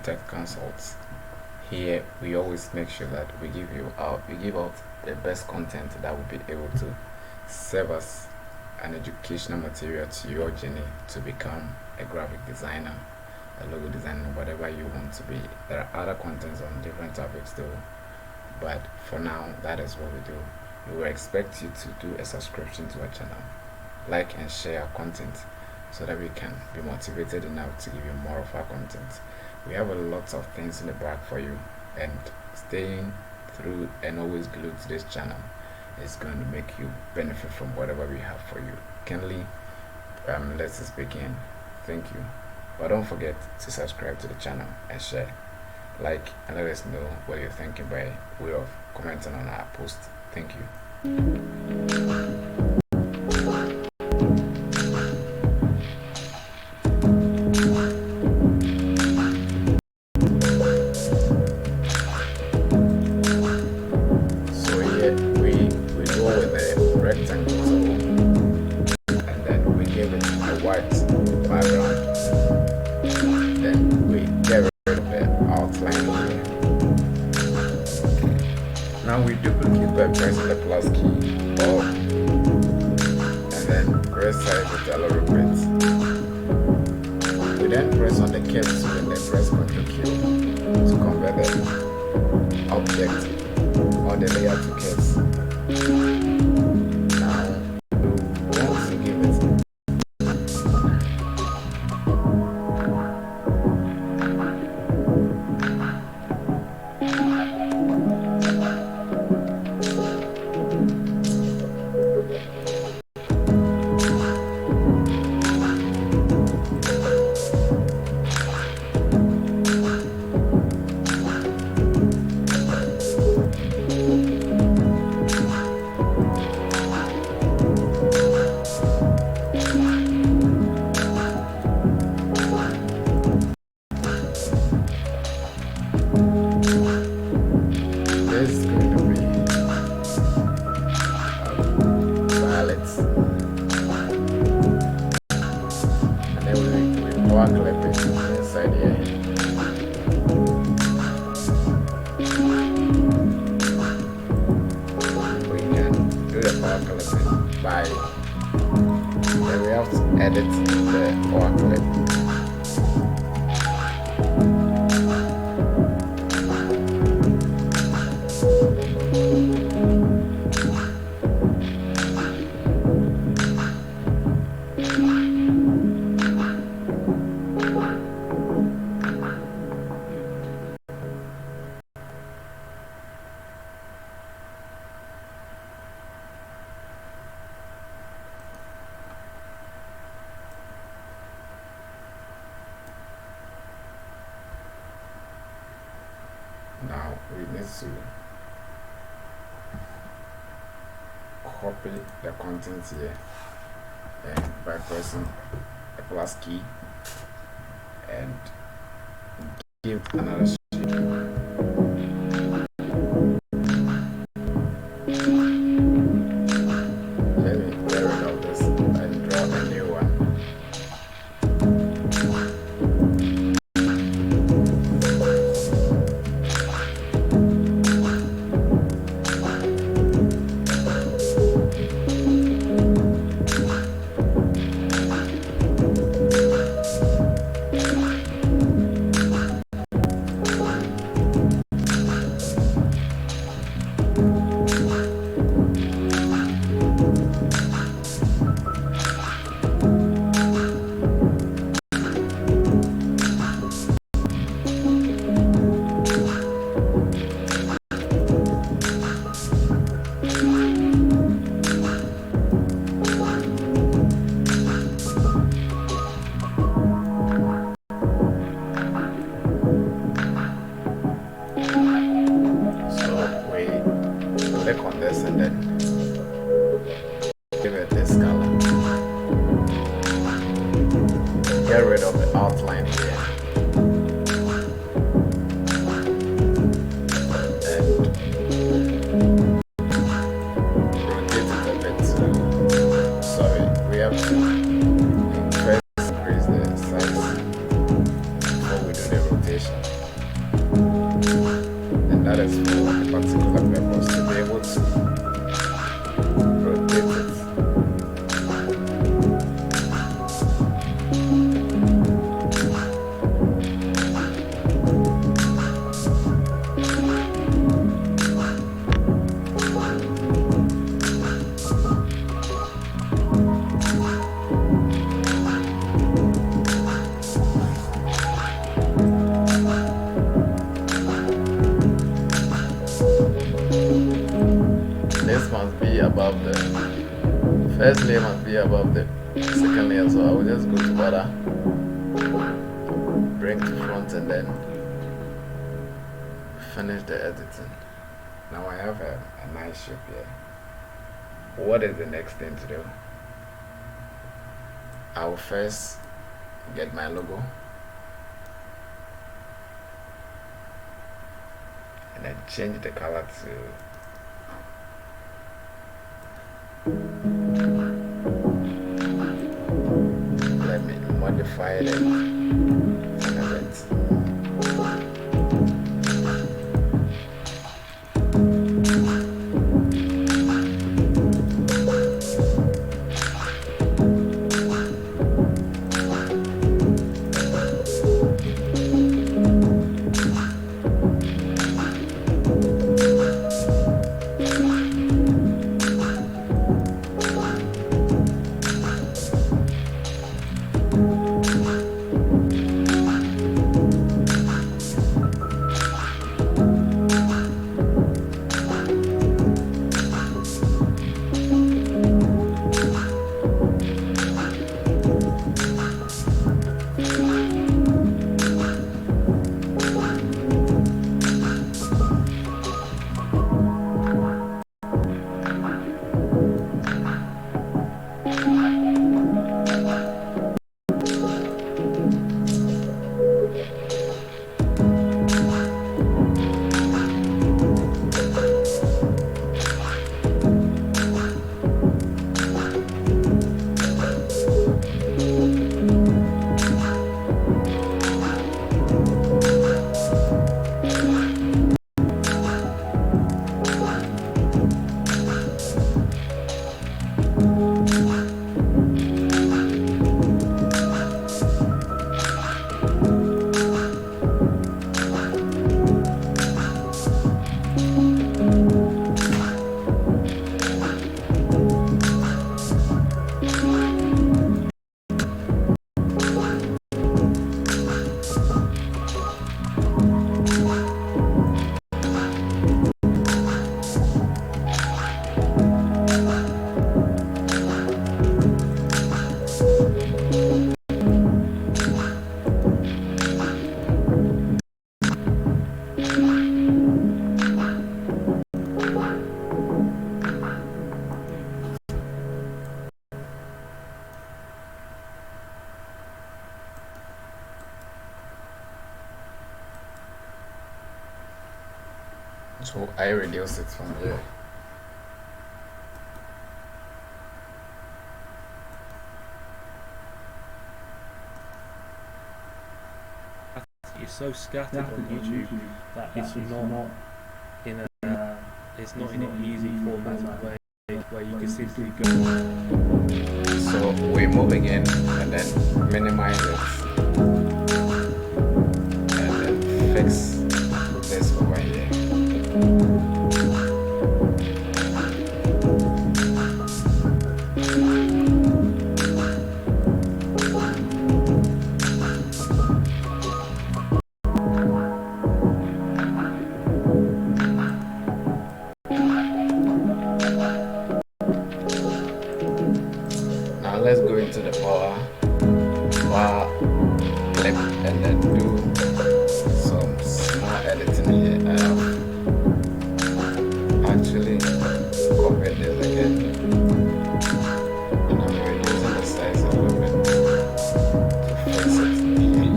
tech consults. Here we always make sure that we give out the best content that will be able to serve as an educational material to your journey to become a graphic designer, a logo designer, whatever you want to be. There are other contents on different topics though, but for now that is what we do. We will expect you to do a subscription to our channel, like and share our content so that we can be motivated enough to give you more of our content. We have a lot of things in the back for you, and staying through and always glued to this channel is going to make you benefit from whatever we have for you. Kindly, let's just begin. Thank you. But don't forget to subscribe to the channel and share, like, and let us know what you're thinking by way of commenting on our post. Thank you. So here we go with the rectangle tool, and then we give it a white background. Then we get rid of the outline here. Now we duplicate by pressing the plus key, or and then resize it a little bit. We then press on the curve tool and then press Ctrl Q to convert the object or the layer to curves. Now we want to give it this is going to be violet, and then we power clip it inside here. We can do the power clipping by then we have to edit the power clip. Now we need to copy the content here, and by pressing the plus key and give another shape. Let me get rid of this and draw a new one. rotation, and that is for a particular purpose, to be able to rotate it. This must be above the first layer, must be above the second layer, so I will just go to border, bring to front, and then finish the editing. Now I have a nice shape here. What is the next thing to do? I will first get my logo and then change the color to let me modify it a bit. So I reduce it from here. You're so scattered on YouTube that it's not in a an easy formatted way where you can simply go. So we move again and then minimize it and then fix this over here. Now let's go into the power clip and then do some small editing here. I have actually copied this again and I'm reducing the size a little bit to fix it here.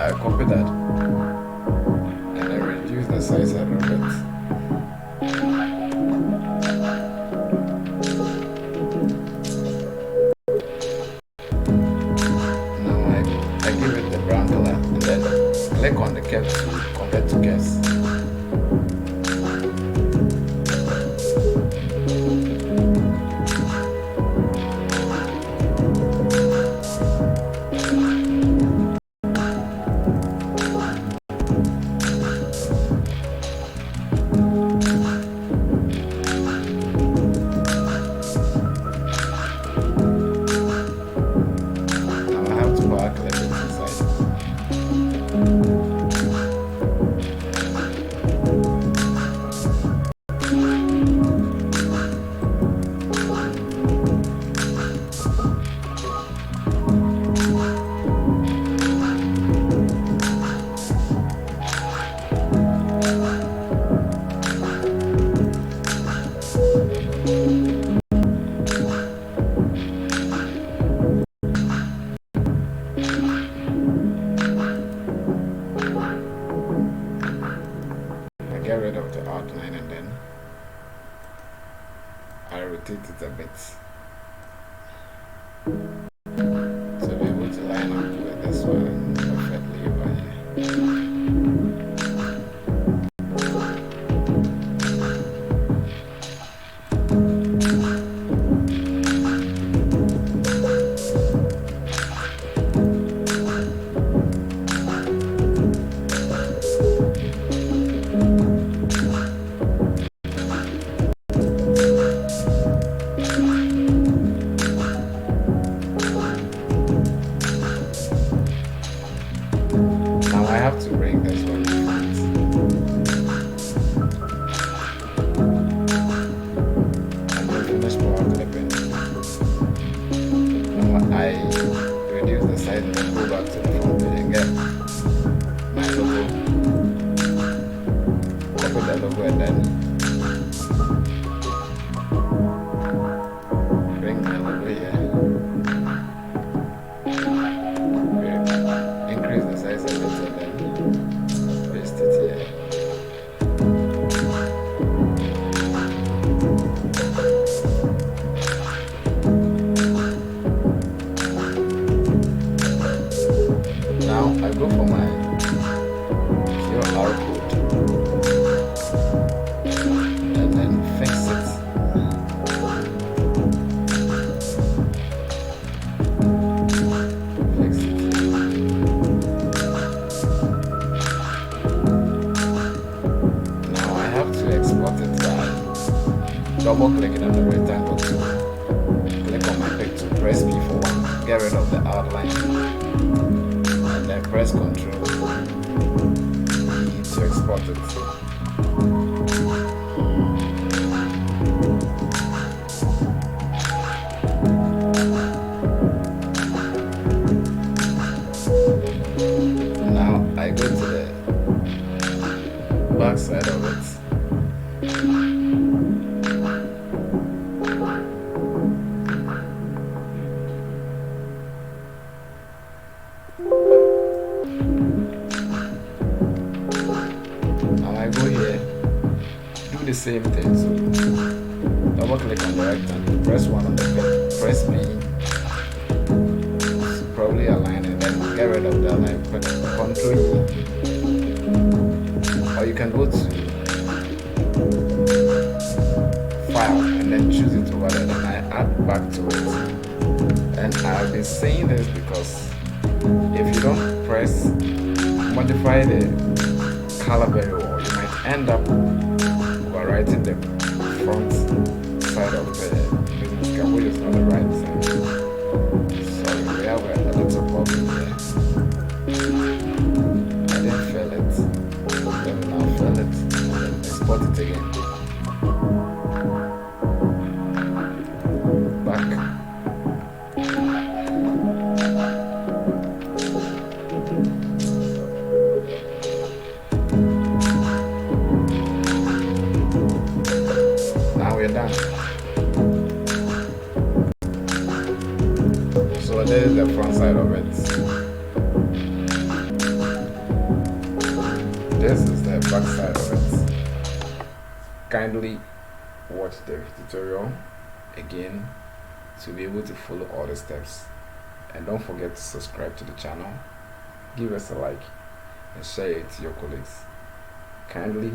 I copy that and then reduce the size a little bit. Now I give it the brown color and then click on the curve to convert to curves. Get rid of the outline and then I rotate it a bit to be able to line up with this one perfectly over here. Double clicking on the rectangle tool, click on my picture, press P for one, get rid of the outline, and then press Ctrl E to export it. Now I go to the back side of it. The same thing, so double click on the rectangle, press one on the pen, press B, so probably align and then get rid of the align, put Ctrl E, or you can go to File and then choose it over there, then I add back to it. And I've been saying this because if you don't modify the color very well, you might end up writing the front side of the business card, which is not the right side. So we have a little problem there. I didn't fill it. Let me now fill it and then export it again. Back. Done. So this is the front side of it. this is the back side of it. Kindly watch the tutorial again to be able to follow all the steps, and don't forget to subscribe to the channel, give us a like, and share it to your colleagues. Kindly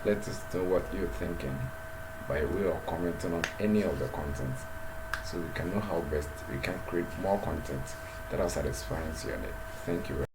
let us know what you're thinking by way of commenting on any of the content, so we can know how best we can create more content that are satisfying to your need. Thank you very much.